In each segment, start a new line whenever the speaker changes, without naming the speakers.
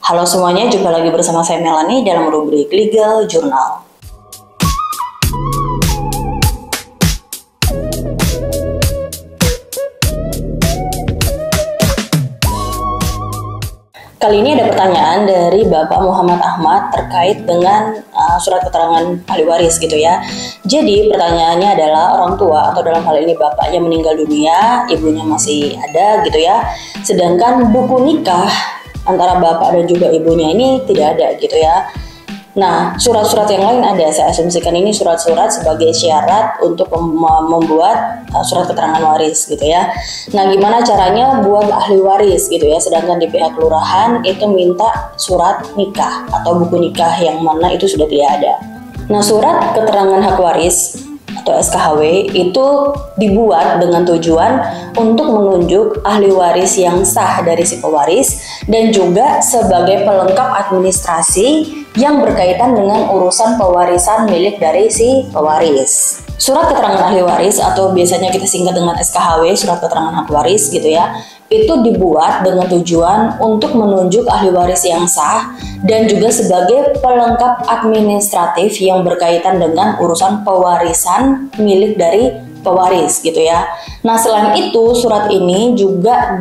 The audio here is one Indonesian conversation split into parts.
Halo semuanya, jumpa lagi bersama saya Melanie dalam rubrik Legal Journal. Kali ini ada pertanyaan dari Bapak Muhammad Ahmad terkait dengan surat keterangan ahli waris gitu ya. Jadi pertanyaannya adalah orang tua atau dalam hal ini bapaknya meninggal dunia, ibunya masih ada gitu ya. Sedangkan buku nikah antara bapak dan juga ibunya ini tidak ada gitu ya. Nah, surat-surat yang lain ada. Saya asumsikan ini surat-surat sebagai syarat untuk membuat surat keterangan waris gitu ya. Nah, gimana caranya buat ahli waris gitu ya. Sedangkan di pihak kelurahan itu minta surat nikah atau buku nikah yang mana itu sudah tidak ada. Nah, surat keterangan hak waris atau SKHW itu dibuat dengan tujuan untuk menunjuk ahli waris yang sah dari si pewaris dan juga sebagai pelengkap administrasi yang berkaitan dengan urusan pewarisan milik dari si pewaris. Surat keterangan ahli waris atau biasanya kita singkat dengan SKHW, surat keterangan hak waris gitu ya, itu dibuat dengan tujuan untuk menunjuk ahli waris yang sah dan juga sebagai pelengkap administratif yang berkaitan dengan urusan pewarisan milik dari pewaris gitu ya. Nah, selain itu surat ini juga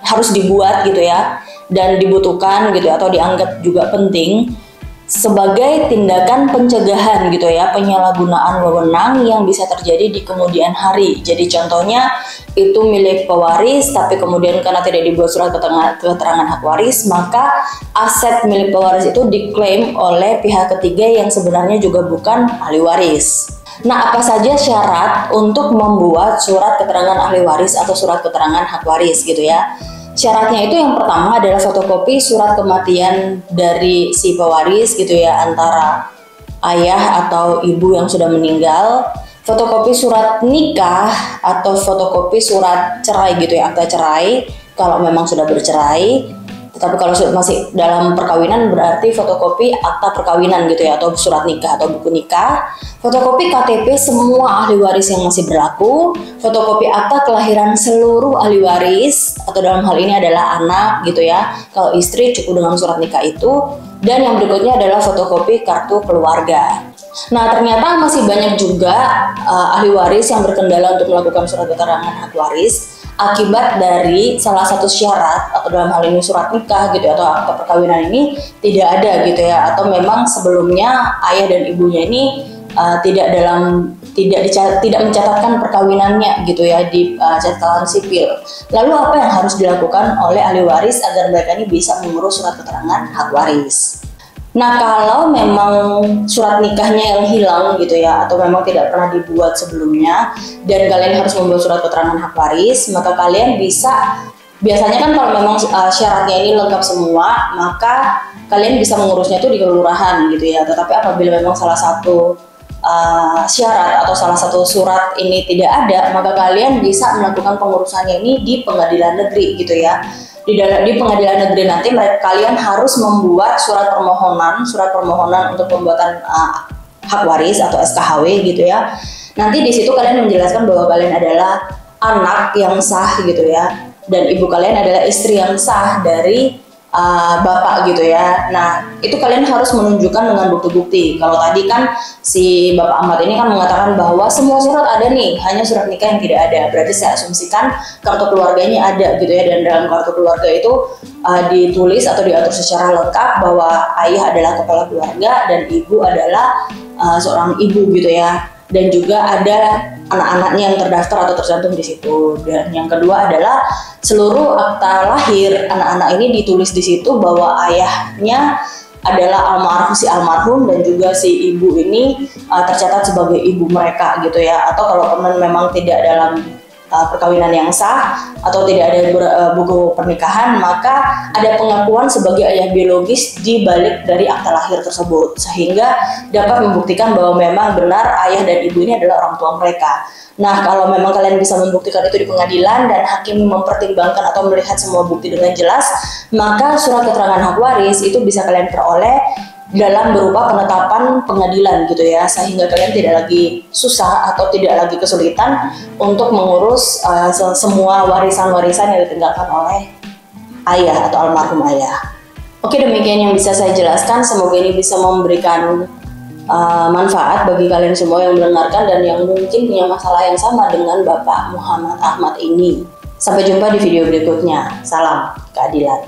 harus dibuat gitu ya dan dibutuhkan gitu ya, atau dianggap juga penting sebagai tindakan pencegahan gitu ya, penyalahgunaan wewenang yang bisa terjadi di kemudian hari. Jadi contohnya itu milik pewaris tapi kemudian karena tidak dibuat surat keterangan hak waris, maka aset milik pewaris itu diklaim oleh pihak ketiga yang sebenarnya juga bukan ahli waris. Nah, apa saja syarat untuk membuat surat keterangan ahli waris atau surat keterangan hak waris gitu ya? Syaratnya itu yang pertama adalah fotokopi surat kematian dari si pewaris gitu ya, antara ayah atau ibu yang sudah meninggal, fotokopi surat nikah atau fotokopi surat cerai gitu ya, akta cerai kalau memang sudah bercerai. Tetapi kalau masih dalam perkawinan berarti fotokopi akta perkawinan gitu ya, atau surat nikah atau buku nikah, fotokopi KTP semua ahli waris yang masih berlaku, fotokopi akta kelahiran seluruh ahli waris atau dalam hal ini adalah anak gitu ya. Kalau istri cukup dengan surat nikah itu, dan yang berikutnya adalah fotokopi kartu keluarga. Nah, ternyata masih banyak juga ahli waris yang berkendala untuk melakukan surat keterangan hak waris akibat dari salah satu syarat atau dalam hal ini surat nikah gitu atau akta perkawinan ini tidak ada gitu ya, atau memang sebelumnya ayah dan ibunya ini tidak mencatatkan perkawinannya gitu ya di catatan sipil. Lalu apa yang harus dilakukan oleh ahli waris agar mereka ini bisa mengurus surat keterangan hak waris? Nah, kalau memang surat nikahnya yang hilang gitu ya, atau memang tidak pernah dibuat sebelumnya dan kalian harus membuat surat keterangan hak waris, maka kalian biasanya kan kalau memang syaratnya ini lengkap semua, maka kalian bisa mengurusnya itu di kelurahan gitu ya. Tetapi apabila memang salah satu syarat atau salah satu surat ini tidak ada, maka kalian bisa melakukan pengurusannya ini di pengadilan negeri gitu ya. Di pengadilan negeri nanti kalian harus membuat surat permohonan untuk pembuatan hak waris atau SKHW gitu ya. Nanti di situ kalian menjelaskan bahwa kalian adalah anak yang sah gitu ya, dan ibu kalian adalah istri yang sah dari bapak gitu ya. Nah, itu kalian harus menunjukkan dengan bukti-bukti. Kalau tadi kan si Bapak Ahmad ini kan mengatakan bahwa semua surat ada nih, hanya surat nikah yang tidak ada. Berarti saya asumsikan kartu keluarganya ada gitu ya, dan dalam kartu keluarga itu ditulis atau diatur secara lengkap bahwa ayah adalah kepala keluarga dan ibu adalah seorang ibu gitu ya. Dan juga ada anak-anaknya yang terdaftar atau tercantum di situ. Dan yang kedua adalah seluruh akta lahir anak-anak ini ditulis di situ bahwa ayahnya adalah almarhum dan juga si ibu ini tercatat sebagai ibu mereka gitu ya. Atau kalau memang tidak dalam perkawinan yang sah atau tidak ada buku pernikahan, maka ada pengakuan sebagai ayah biologis di balik dari akta lahir tersebut, sehingga dapat membuktikan bahwa memang benar ayah dan ibu ini adalah orang tua mereka. Nah, kalau memang kalian bisa membuktikan itu di pengadilan dan hakim mempertimbangkan atau melihat semua bukti dengan jelas, maka surat keterangan hak waris itu bisa kalian peroleh dalam berupa penetapan pengadilan gitu ya, sehingga kalian tidak lagi susah atau tidak lagi kesulitan untuk mengurus semua warisan-warisan yang ditinggalkan oleh ayah atau almarhum ayah. Oke. Oke, demikian yang bisa saya jelaskan. Semoga ini bisa memberikan manfaat bagi kalian semua yang mendengarkan dan yang mungkin punya masalah yang sama dengan Bapak Muhammad Ahmad ini. Sampai jumpa di video berikutnya. Salam keadilan.